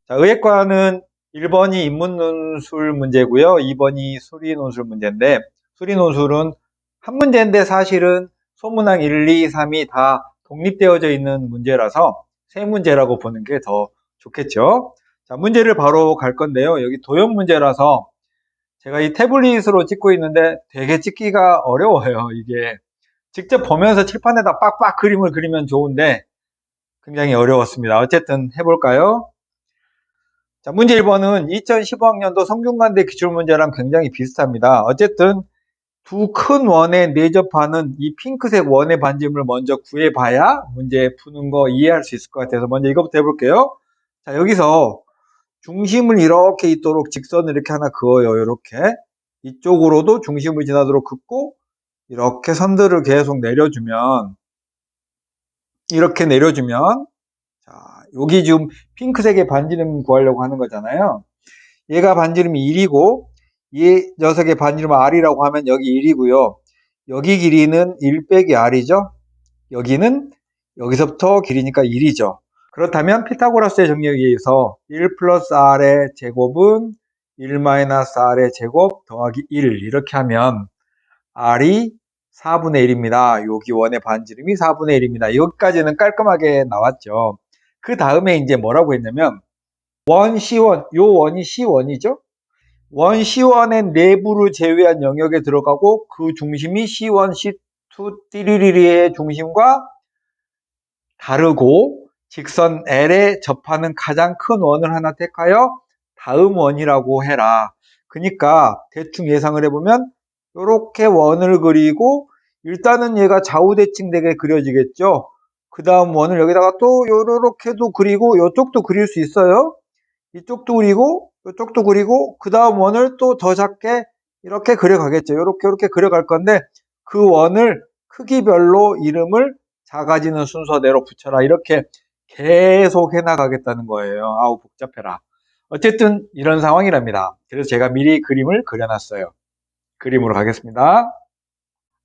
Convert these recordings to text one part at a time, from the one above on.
자, 의획과는 1번이 인문논술 문제고요. 2번이 수리논술 문제인데, 수리논술은 한 문제인데 사실은 소문항 1, 2, 3이 다 독립되어져 있는 문제라서 세 문제라고 보는 게 더 좋겠죠. 자, 문제를 바로 갈 건데요. 여기 도형 문제라서 제가 이 태블릿으로 찍고 있는데 되게 찍기가 어려워요. 이게 직접 보면서 칠판에다 빡빡 그림을 그리면 좋은데 굉장히 어려웠습니다. 어쨌든 해볼까요? 자, 문제 1번은 2015학년도 성균관대 기출문제랑 굉장히 비슷합니다. 어쨌든 두 큰 원에 내접하는 이 핑크색 원의 반지름을 먼저 구해봐야 문제 푸는 거 이해할 수 있을 것 같아서 먼저 이거부터 해볼게요. 자, 여기서 중심을 이렇게 있도록 직선을 이렇게 하나 그어요. 이렇게. 이쪽으로도 중심을 지나도록 긋고 이렇게 선들을 계속 내려주면 이렇게 내려주면 자, 여기 지금 핑크색의 반지름 구하려고 하는 거잖아요. 얘가 반지름이 1이고 이 녀석의 반지름 R이라고 하면 여기 1이고요. 여기 길이는 1 빼기 R이죠. 여기는 여기서부터 길이니까 1이죠. 그렇다면 피타고라스의 정리에 의해서 1 플러스 R의 제곱은 1 마이너스 R의 제곱 더하기 1 이렇게 하면 R이 4분의 1입니다. 여기 원의 반지름이 4분의 1입니다. 여기까지는 깔끔하게 나왔죠. 그 다음에 이제 뭐라고 했냐면 원 C1, 요 원이 C1이죠. 원 C1의 내부를 제외한 영역에 들어가고 그 중심이 C1, C2, 띠리리리의 중심과 다르고 직선 L에 접하는 가장 큰 원을 하나 택하여 다음 원이라고 해라. 그러니까 대충 예상을 해보면 이렇게 원을 그리고 일단은 얘가 좌우대칭되게 그려지겠죠. 그 다음 원을 여기다가 또 요렇게도 그리고 이쪽도 그릴 수 있어요. 이쪽도 그리고 이쪽도 그리고 그 다음 원을 또 더 작게 이렇게 그려가겠죠. 이렇게 그려갈 건데 그 원을 크기별로 이름을 작아지는 순서대로 붙여라. 이렇게 계속 해나가겠다는 거예요. 아우 복잡해라. 어쨌든 이런 상황이랍니다. 그래서 제가 미리 그림을 그려놨어요. 그림으로 가겠습니다.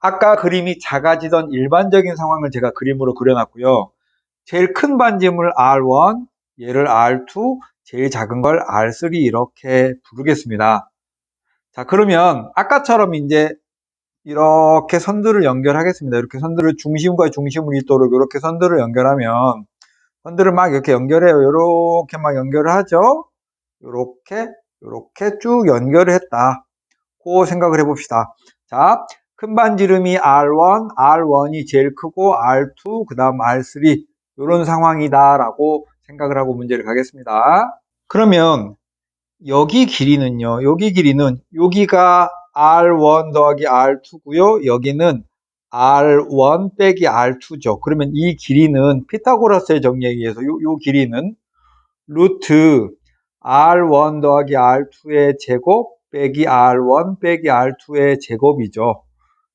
아까 그림이 작아지던 일반적인 상황을 제가 그림으로 그려놨고요. 제일 큰 반지름을 R1, 얘를 R2, 제일 작은 걸 R3 이렇게 부르겠습니다. 자, 그러면 아까처럼 이제 이렇게 선들을 연결하겠습니다. 이렇게 선들을 중심과 중심을 있도록 이렇게 선들을 연결하면 선들을 막 이렇게 연결해요. 이렇게 막 연결을 하죠. 이렇게 쭉 연결을 했다. 그 생각을 해봅시다. 자, 큰 반지름이 R1, R1이 제일 크고 R2, 그 다음 R3 이런 상황이다 라고 생각을 하고 문제를 가겠습니다. 그러면 여기 길이는요. 여기 길이는 여기가 R1 더하기 R2고요. 여기는 R1 빼기 R2죠. 그러면 이 길이는 피타고라스의 정리에 의해서 요 길이는 루트 R1 더하기 R2의 제곱 빼기 R1 빼기 R2의 제곱이죠.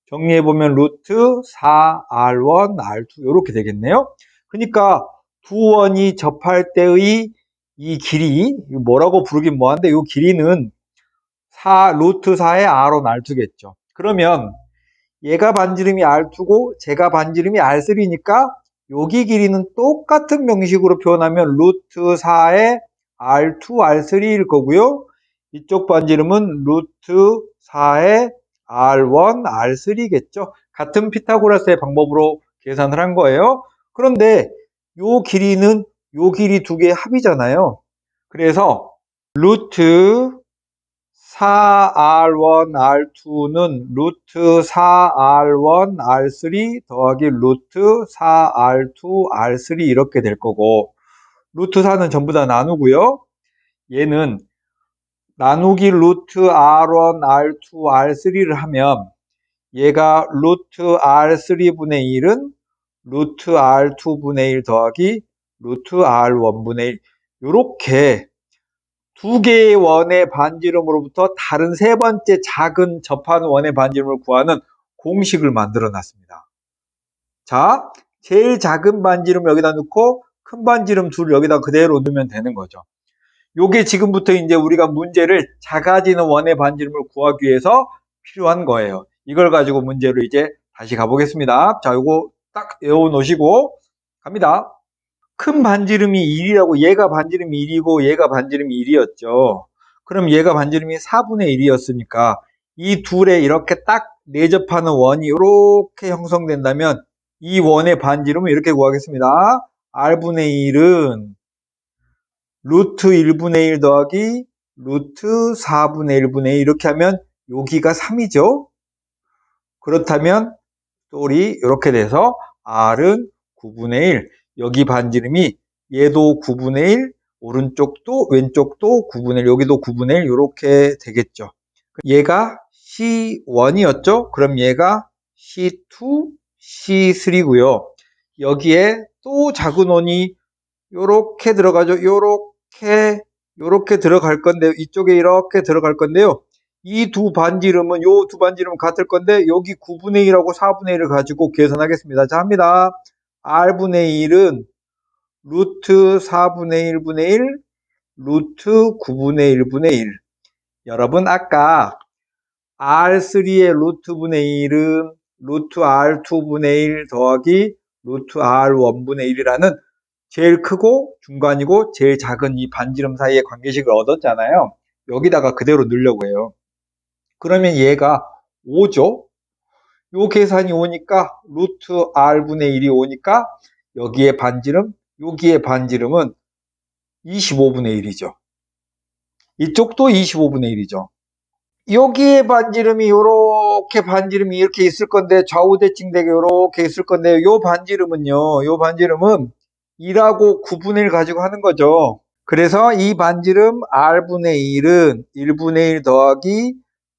정리해보면 루트 4R1, R2 이렇게 되겠네요. 그러니까 두 원이 접할 때의 이 길이 뭐라고 부르긴 뭐한데 이 길이는 루트 4의 R1, R2겠죠. 그러면 얘가 반지름이 R2고 제가 반지름이 R3니까 여기 길이는 똑같은 명식으로 표현하면 루트 4의 R2, R3일 거고요. 이쪽 반지름은 루트 4의 R1, R3겠죠. 같은 피타고라스의 방법으로 계산을 한 거예요. 그런데 요 길이는 요 길이 두 개의 합이잖아요. 그래서 루트 4R1, R2는 루트 4R1, R3 더하기 루트 4R2, R3 이렇게 될 거고 루트 4는 전부 다 나누고요. 얘는 나누기 루트 R1, R2, R3를 하면 얘가 루트 R3분의 1은 루트 R2분의 1 더하기 루트 R1분의 1 이렇게 두 개의 원의 반지름으로부터 다른 세 번째 작은 접한 원의 반지름을 구하는 공식을 만들어 놨습니다. 자, 제일 작은 반지름 여기다 넣고 큰 반지름 둘을 여기다 그대로 넣으면 되는 거죠. 요게 지금부터 이제 우리가 문제를 작아지는 원의 반지름을 구하기 위해서 필요한 거예요. 이걸 가지고 문제로 이제 다시 가보겠습니다. 자, 요거 딱 외워 놓으시고 갑니다. 큰 반지름이 1이라고 얘가 반지름이 1이고 얘가 반지름이 1이었죠. 그럼 얘가 반지름이 4분의 1이었으니까 이 둘에 이렇게 딱 내접하는 원이 이렇게 형성된다면 이 원의 반지름을 이렇게 구하겠습니다. R분의 1은 루트 1분의 1 더하기 루트 4분의 1분의 1 이렇게 하면 여기가 3이죠. 그렇다면 또 우리 이렇게 돼서 R은 9분의 1 여기 반지름이 얘도 9분의 1 오른쪽도 왼쪽도 9분의 1 여기도 9분의 1 이렇게 되겠죠. 얘가 C1이었죠. 그럼 얘가 C2, C3고요. 여기에 또 작은 원이 요렇게 들어가죠. 요렇게 들어갈 건데요. 이쪽에 이렇게 들어갈 건데요. 이 두 반지름은 요 두 반지름은 같을 건데 여기 9분의 1하고 4분의 1을 가지고 계산하겠습니다. 자, 합니다. R분의 1은 루트 4분의 1분의 1 루트 9분의 1분의 1 여러분 아까 R3의 루트분의 1은 루트 R2분의 1 더하기 루트 R1분의 1이라는 제일 크고 중간이고 제일 작은 이 반지름 사이의 관계식을 얻었잖아요. 여기다가 그대로 넣으려고 해요. 그러면 얘가 5죠. 요 계산이 오니까 루트 R분의 1이 오니까 여기에 반지름, 여기에 반지름은 25분의 1이죠. 이쪽도 25분의 1이죠. 여기에 반지름이 요렇게 반지름이 이렇게 있을 건데 좌우대칭되게 요렇게 있을 건데 요 반지름은요. 요 반지름은 1하고 9분의 1 가지고 하는 거죠. 그래서 이 반지름 R분의 1은 1분의 1 더하기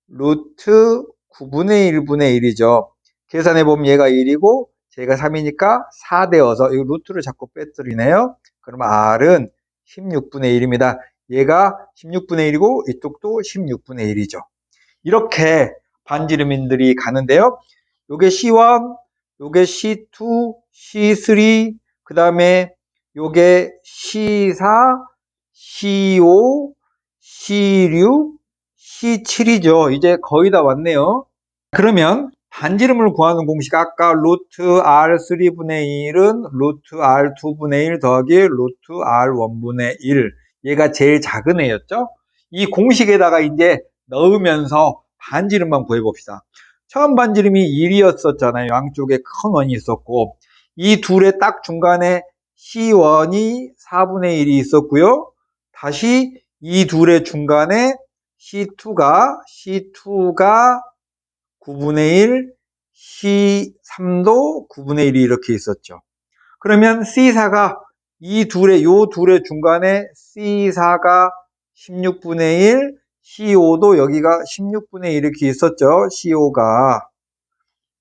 루트 9분의 1분의 1이죠. 계산해보면 얘가 1이고 제가 3이니까 4 되어서 이 루트를 자꾸 빼뜨리네요. 그럼 R은 16분의 1입니다. 얘가 16분의 1이고 이쪽도 16분의 1이죠. 이렇게 반지름인들이 가는데요. 요게 C1, 요게 C2, C3, 그 다음에 요게 C4, C5, C6, C7이죠. 이제 거의 다 왔네요. 그러면 반지름을 구하는 공식 아까 루트 R3분의 1은 루트 R2분의 1 더하기 루트 R1분의 1 얘가 제일 작은 애였죠. 이 공식에다가 이제 넣으면서 반지름만 구해봅시다. 처음 반지름이 1이었었잖아요. 양쪽에 큰 원이 있었고 이 둘의 딱 중간에 C1이 4분의 1이 있었고요. 다시 이 둘의 중간에 C2가 9분의 1, C3도 9분의 1이 이렇게 있었죠. 그러면 C4가 요 둘의 중간에 C4가 16분의 1, C5도 여기가 16분의 1 이렇게 있었죠. C5가.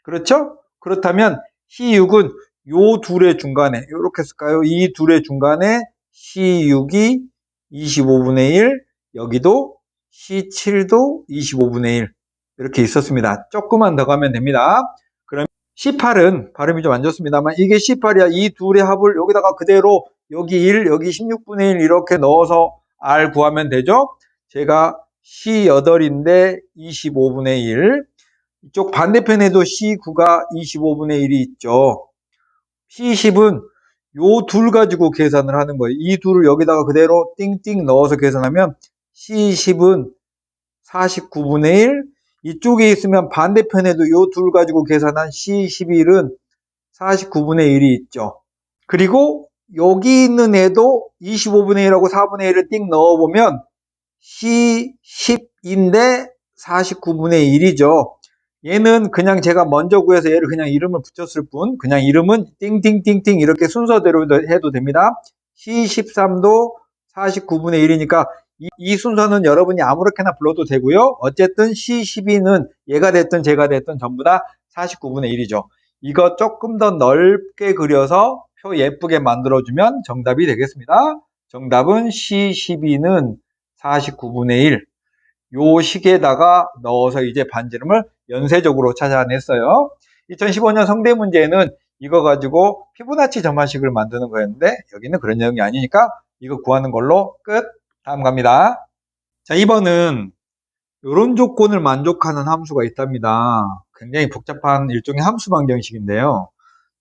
그렇죠? 그렇다면 C6은 요 둘의 중간에, 이렇게 쓸까요? 이 둘의 중간에 C6이 25분의 1, 여기도 C7도 25분의 1 이렇게 있었습니다. 조금만 더 가면 됩니다. 그럼 C8은 발음이 좀 안 좋습니다만 이게 C8이야. 이 둘의 합을 여기다가 그대로 여기 1, 여기 16분의 1 이렇게 넣어서 R 구하면 되죠. 제가 C8인데 25분의 1. 이쪽 반대편에도 C9가 25분의 1이 있죠. C10은 요 둘 가지고 계산을 하는 거예요. 이 둘을 여기다가 그대로 띵띵 넣어서 계산하면 C10은 49분의 1, 이쪽에 있으면 반대편에도 요 둘 가지고 계산한 C11은 49분의 1이 있죠. 그리고 여기 있는 애도 25분의 1하고 4분의 1을 띵 넣어보면 C10인데 49분의 1이죠. 얘는 그냥 제가 먼저 구해서 얘를 그냥 이름을 붙였을 뿐, 그냥 이름은 띵띵띵띵 이렇게 순서대로 해도 됩니다. C13도 49분의 1이니까 이 순서는 여러분이 아무렇게나 불러도 되고요. 어쨌든 C12는 얘가 됐든 제가 됐든 전부 다 49분의 1이죠. 이거 조금 더 넓게 그려서 표 예쁘게 만들어주면 정답이 되겠습니다. 정답은 C12는 49분의 1. 요 식에다가 넣어서 이제 반지름을 연쇄적으로 찾아냈어요. 2015년 성대문제는 이거 가지고 피보나치 점화식을 만드는 거였는데 여기는 그런 내용이 아니니까 이거 구하는 걸로 끝. 다음 갑니다. 자, 2번은 이런 조건을 만족하는 함수가 있답니다. 굉장히 복잡한 일종의 함수 방정식인데요.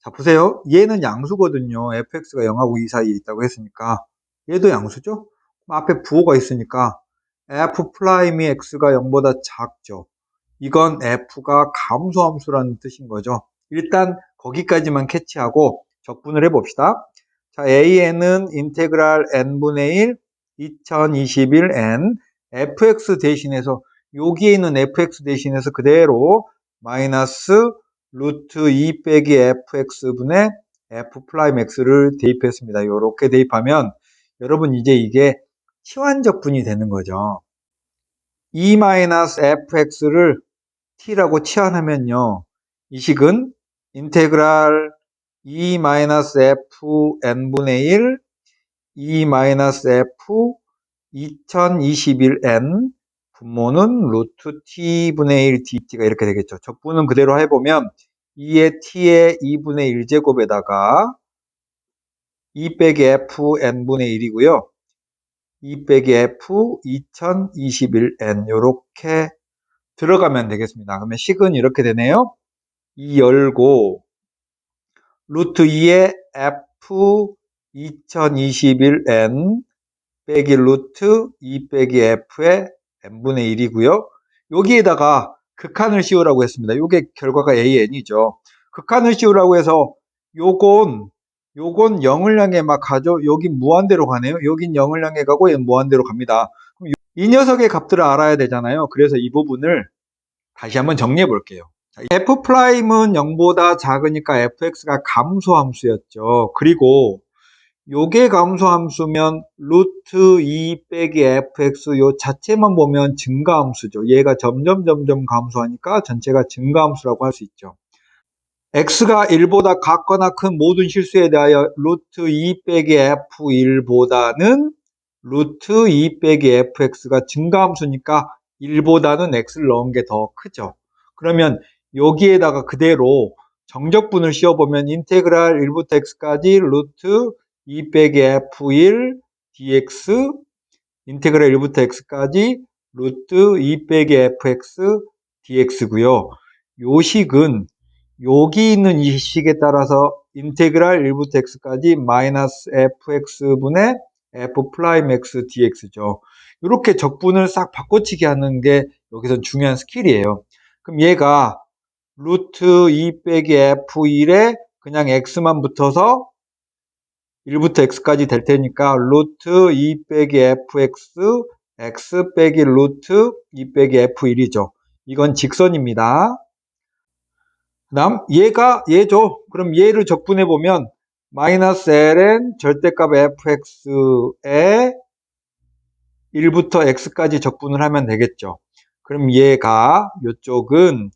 자, 보세요. 얘는 양수거든요. fx가 0하고 2 사이에 있다고 했으니까. 얘도 양수죠? 앞에 부호가 있으니까 f'이 x가 0보다 작죠. 이건 f가 감소함수라는 뜻인 거죠. 일단 거기까지만 캐치하고 적분을 해봅시다. 자, an은 인테그랄 n분의 1 2021n fx 대신해서 여기에 있는 fx 대신해서 그대로 마이너스 루트 2 빼기 fx분의 f'x를 대입했습니다. 이렇게 대입하면 여러분 이제 이게 치환적분이 되는 거죠. 2-fx를 t라고 치환하면요. 이 식은 인테그랄 2-fn분의 1 2-f 2021n 분모는 루트 t분의 1 dt가 이렇게 되겠죠. 적분은 그대로 해보면 2의 t의 2분의 1제곱에다가 2 빼기 fn분의 1이고요. 2 빼기 f 2021n 이렇게 들어가면 되겠습니다. 그러면 식은 이렇게 되네요. 2 열고 루트 2의 f 2021n 빼기 루트 2 빼기 f의 n분의 1이고요. 여기에다가 극한을 씌우라고 했습니다. 이게 결과가 an이죠. 극한을 씌우라고 해서 요건 0을 향해 막 가죠. 여긴 무한대로 가네요. 여긴 0을 향해 가고 얘는 무한대로 갑니다. 그럼 이 녀석의 값들을 알아야 되잖아요. 그래서 이 부분을 다시 한번 정리해 볼게요. f'은 0보다 작으니까 fx가 감소함수였죠. 그리고 요게 감소함수면 루트 2 빼기 fx 요 자체만 보면 증가함수죠. 얘가 점점 감소하니까 전체가 증가함수라고 할 수 있죠. x가 1보다 같거나 큰 모든 실수에 대하여 루트 2 빼기 f1보다는 루트 2 빼기 fx가 증가함수니까 1보다는 x를 넣은 게 더 크죠. 그러면 여기에다가 그대로 정적분을 씌워보면 인테그랄 1부터 x까지 루트 2 빼기 f1 dx 인테그랄 1부터 x까지 루트 2 빼기 fx dx고요. 요 식은 여기 있는 이 식에 따라서 인테그랄 1부터 x까지 마이너스 fx분의 f'x dx죠. 이렇게 적분을 싹 바꿔치기 하는 게 여기서 중요한 스킬이에요. 그럼 얘가 루트 2 빼기 f1에 그냥 x만 붙어서 1부터 x까지 될 테니까 루트 2 빼기 fx x 빼기 루트 2 빼기 f1이죠. 이건 직선입니다. 그 다음 얘죠. 그럼 얘를 적분해 보면 마이너스 ln 절대값 fx에 1부터 x까지 적분을 하면 되겠죠. 그럼 얘가 이쪽은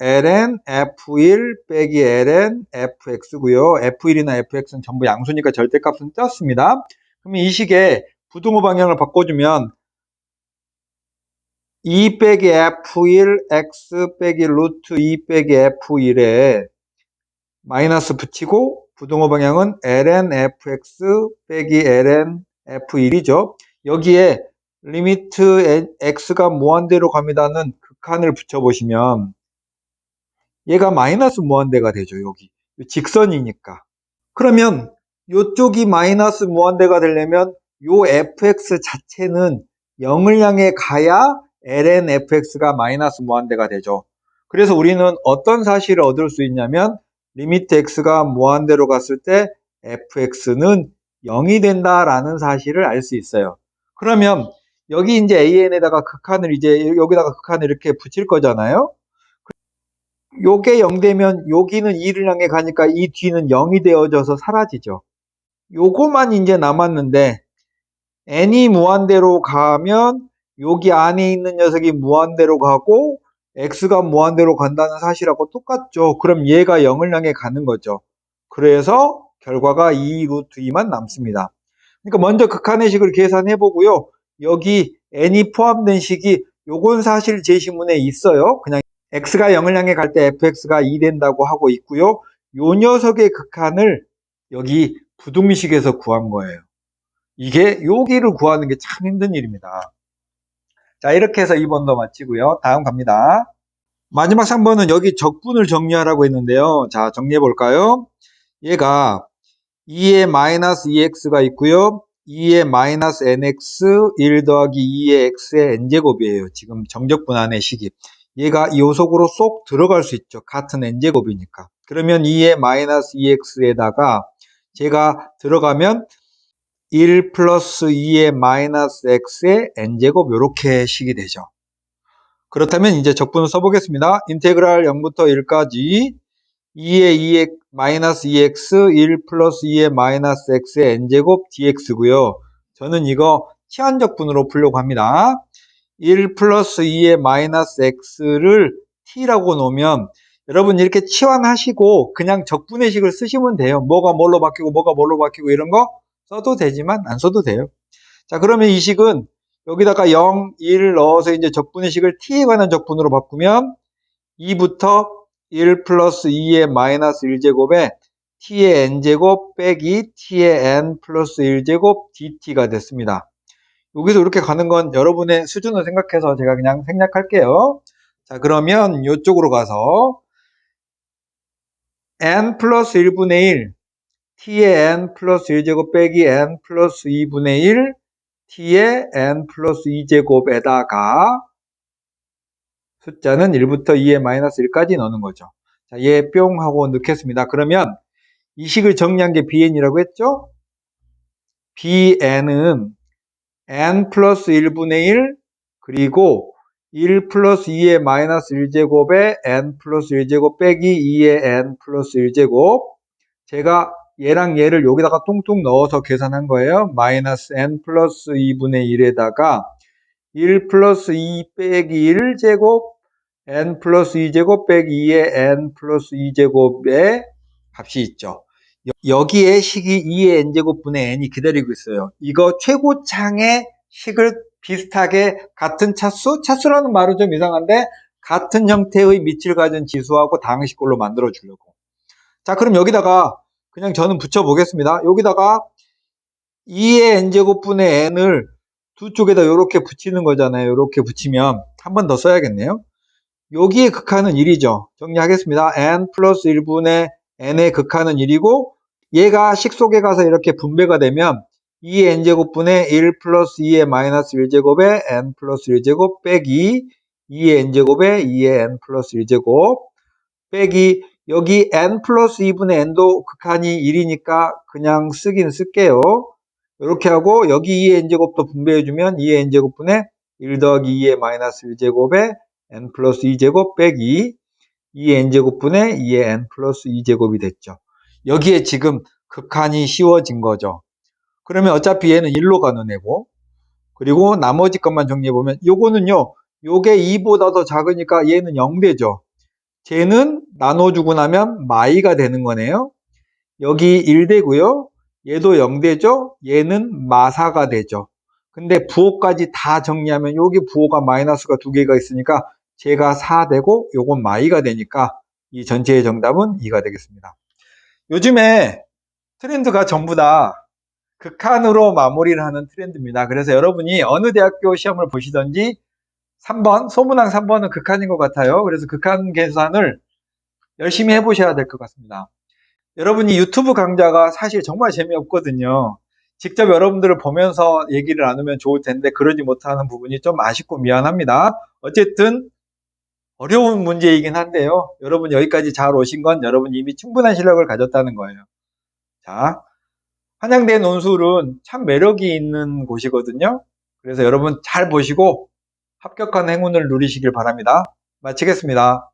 ln f1 빼기 ln fx고요. f1이나 fx는 전부 양수니까 절대값은 떴습니다. 그럼 이 식의 부등호 방향을 바꿔주면 2 빼기 f1 x 빼기 루트 2 빼기 f1에 마이너스 붙이고 부등호 방향은 ln fx 빼기 ln f1이죠. 여기에 리미트 x가 무한대로 갑니다는 극한을 붙여보시면 얘가 마이너스 무한대가 되죠. 여기 직선이니까. 그러면 이쪽이 마이너스 무한대가 되려면 요 fx 자체는 0을 향해 가야 ln fx가 마이너스 무한대가 되죠. 그래서 우리는 어떤 사실을 얻을 수 있냐면 리미트 x가 무한대로 갔을 때 fx는 0이 된다라는 사실을 알 수 있어요. 그러면 여기 이제 an에다가 극한을 이제 여기다가 극한을 이렇게 붙일 거잖아요. 요게 0 되면 여기는 2를 향해 가니까 이 뒤는 0이 되어져서 사라지죠. 요거만 이제 남았는데 n이 무한대로 가면 여기 안에 있는 녀석이 무한대로 가고 x가 무한대로 간다는 사실하고 똑같죠. 그럼 얘가 0을 향해 가는 거죠. 그래서 결과가 2 루트 2만 남습니다. 그러니까 먼저 극한의 식을 계산해 보고요. 여기 n이 포함된 식이 요건 사실 제시문에 있어요. 그냥 x가 0을 향해 갈 때 fx가 2 된다고 하고 있고요. 요 녀석의 극한을 여기 부등식에서 구한 거예요. 이게 여기를 구하는 게 참 힘든 일입니다. 자, 이렇게 해서 2번도 마치고요. 다음 갑니다. 마지막 3번은 여기 적분을 정리하라고 했는데요. 자, 정리해 볼까요? 얘가 2의 마이너스 2x가 있고요. 2의 마이너스 nx 1 더하기 2의 x의 n제곱이에요. 지금 정적분할의 식이. 얘가 이 요속으로 쏙 들어갈 수 있죠. 같은 n제곱이니까. 그러면 2의 마이너스 2x에다가 제가 들어가면 1 플러스 2의 마이너스 x의 n제곱 이렇게 식이 되죠. 그렇다면 이제 적분을 써보겠습니다. 인테그랄 0부터 1까지 2의 2x 마이너스 2x 1 플러스 2의 마이너스 x의 n제곱 dx고요. 저는 이거 치환적분으로 풀려고 합니다. 1 플러스 2의 마이너스 x를 t라고 놓으면 여러분 이렇게 치환하시고 그냥 적분의 식을 쓰시면 돼요. 뭐가 뭘로 바뀌고 뭐가 뭘로 바뀌고 이런 거 써도 되지만 안 써도 돼요. 자, 그러면 이 식은 여기다가 0, 1 넣어서 이제 적분의 식을 t에 관한 적분으로 바꾸면 2부터 1 플러스 2의 마이너스 1제곱에 t의 n제곱 빼기 t의 n 플러스 1제곱 dt가 됐습니다. 여기서 이렇게 가는 건 여러분의 수준을 생각해서 제가 그냥 생략할게요. 자, 그러면 이쪽으로 가서 n 플러스 1분의 1 t의 n 플러스 1제곱 빼기 n 플러스 2분의 1 t의 n 플러스 2제곱에다가 숫자는 1부터 2의 마이너스 1까지 넣는 거죠. 자, 얘 뿅 하고 넣겠습니다. 그러면 이 식을 정리한 게 bn이라고 했죠? bn은 n 플러스 1분의 1 그리고 1 플러스 2의 마이너스 1제곱에 n 플러스 1제곱 빼기 2의 n 플러스 1제곱 제가 얘랑 얘를 여기다가 뚱뚱 넣어서 계산한 거예요. 마이너스 n 플러스 2분의 1에다가 1 플러스 2 빼기 1제곱 n 플러스 2제곱 빼기 2의 n 플러스 2제곱의 값이 있죠. 여기에 식이 2의 n제곱분의 n이 기다리고 있어요. 이거 최고창의 식을 비슷하게 같은 차수라는 말은 좀 이상한데 같은 형태의 밑을 가진 지수하고 다항식 걸로 만들어 주려고. 자, 그럼 여기다가 그냥 저는 붙여 보겠습니다. 여기다가 2의 n제곱분의 n을 두 쪽에다 이렇게 붙이는 거잖아요. 이렇게 붙이면 한 번 더 써야겠네요. 여기의 극한은 1이죠. 정리하겠습니다. n 플러스 1분의 n의 극한은 1이고 얘가 식 속에 가서 이렇게 분배가 되면 2의 n제곱분의 1 플러스 2의 마이너스 1제곱에 n 플러스 1제곱 빼기 2의 n제곱에 2의 n 플러스 1제곱 빼기 여기 n 플러스 2분의 n도 극한이 1이니까 그냥 쓰긴 쓸게요. 이렇게 하고 여기 2의 n제곱도 분배해주면 2의 n제곱분의 1 더하기 2의 마이너스 1제곱에 n 플러스 2제곱 빼기 2의 n제곱분의 2의 n 플러스 2제곱이 됐죠. 여기에 지금 극한이 씌워진 거죠. 그러면 어차피 얘는 1로 가는 애고 그리고 나머지 것만 정리해보면 요거는요. 요게 2보다 더 작으니까 얘는 0되죠. 쟤는 나눠주고 나면 마이가 되는 거네요. 여기 1 되고요. 얘도 0 되죠. 얘는 마사가 되죠. 근데 부호까지 다 정리하면 여기 부호가 마이너스가 2개가 있으니까 제가 4 되고 요건 마이가 되니까 이 전체의 정답은 2가 되겠습니다. 요즘에 트렌드가 전부 다 극한으로 마무리를 하는 트렌드입니다. 그래서 여러분이 어느 대학교 시험을 보시든지 3번, 소문항 3번은 극한인 것 같아요. 그래서 극한 계산을 열심히 해보셔야 될 것 같습니다. 여러분이 유튜브 강좌가 사실 정말 재미없거든요. 직접 여러분들을 보면서 얘기를 나누면 좋을 텐데 그러지 못하는 부분이 좀 아쉽고 미안합니다. 어쨌든 어려운 문제이긴 한데요. 여러분 여기까지 잘 오신 건 여러분이 이미 충분한 실력을 가졌다는 거예요. 자, 한양대 논술은 참 매력이 있는 곳이거든요. 그래서 여러분 잘 보시고 합격한 행운을 누리시길 바랍니다. 마치겠습니다.